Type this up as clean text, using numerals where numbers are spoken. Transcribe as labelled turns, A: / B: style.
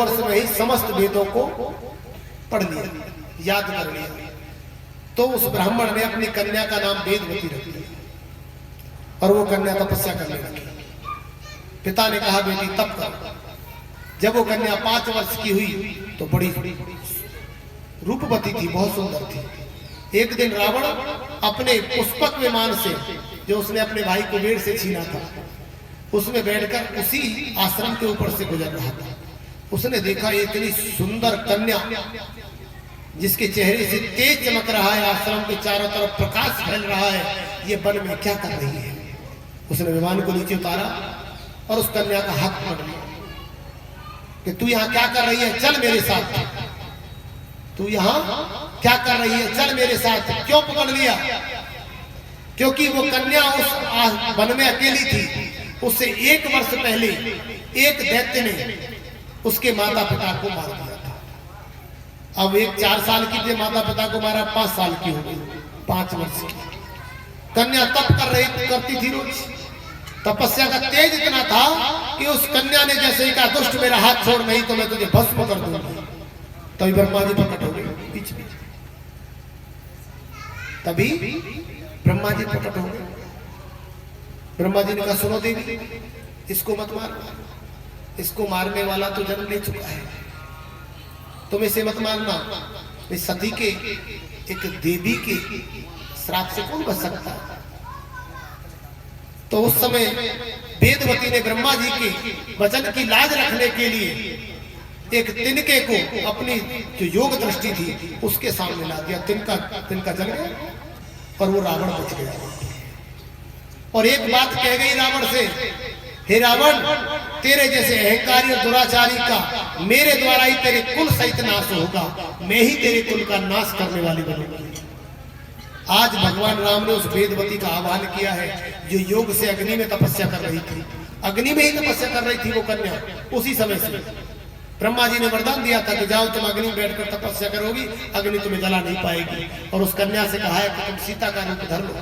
A: वर्ष में ही समस्त वेदों को पढ़ लिया, याद कर लिया। तो उस ब्राह्मण ने अपनी कन्या का नाम वेदवती रख दिया और वो कन्या तपस्या करने लगी। पिता ने कहा बेटी तप कर। जब वो कन्या 5 वर्ष की हुई तो बड़ी रूपवती थी, बहुत सुंदर थी। एक दिन रावण अपने पुष्पक विमान से, जो उसने अपने भाई कुबेर से छीना था, उसमें बैठकर उसी आश्रम के ऊपर से गुजर रहा था। उसने देखा इतनी सुंदर कन्या जिसके चेहरे से तेज चमक रहा है, आश्रम के चारों तरफ प्रकाश फैल रहा है, ये वन में क्या कर रही है। उसने विमान को नीचे उतारा और उस कन्या का हाथ पकड़ लिया कि तू यहाँ क्या कर रही है, चल मेरे साथ। तू यहाँ क्या कर रही है, चल मेरे साथ। क्यों पकड़ लिया? क्योंकि वो कन्या उस वन में अकेली थी। उससे 1 वर्ष पहले एक दैत्य ने उसके माता पिता को मार दिया था। अब एक 4 साल की थी, माता पिता को मारा, 5 साल की हो गई, 5 वर्ष की कन्या तप करती थी रोज। तपस्या का तेज इतना था कि उस कन्या ने जैसे ही कहा दुष्ट मेरा हाथ छोड़, नहीं तो मैं तुझे भस्म कर दूंगी। तभी ब्रह्मा जी प्रकट हो गए बीच बीच। तभी ब्रह्मा जी प्रकट हो गए। ब्रह्मा जी ने कहा सुनो देवी, इसको मत मार, इसको मारने वाला तो जन्म ले चुका है, तुम इसे मत मारना। इस सती के, एक देवी के श्राप से कौन बच सकता है। तो उस समय वेदवती ने ब्रह्मा जी के वचन की लाज रखने के लिए एक तिनके को, अपनी जो योग दृष्टि थी उसके सामने ला दिया। तिनका जल गया और वो रावण बच गया। और एक बात कह गई रावण से, हे रावण, तेरे जैसे अहंकारी और दुराचारी का मेरे द्वारा ही तेरे कुल सहित नाश होगा। मैं ही तेरे कुल का नाश करने वाली बनूंगी। आज भगवान राम ने उस वेदवती का आह्वान किया है जो योग से अग्नि में तपस्या कर रही थी। अग्नि में ही तपस्या कर रही थी वो कन्या। उसी समय से ब्रह्मा जी ने वरदान दिया था कि जाओ तुम अग्नि में बैठकर तपस्या करोगी, अग्नि तुम्हें जला नहीं पाएगी। और उस कन्या से कहा है कि तुम सीता का रूप धर लो।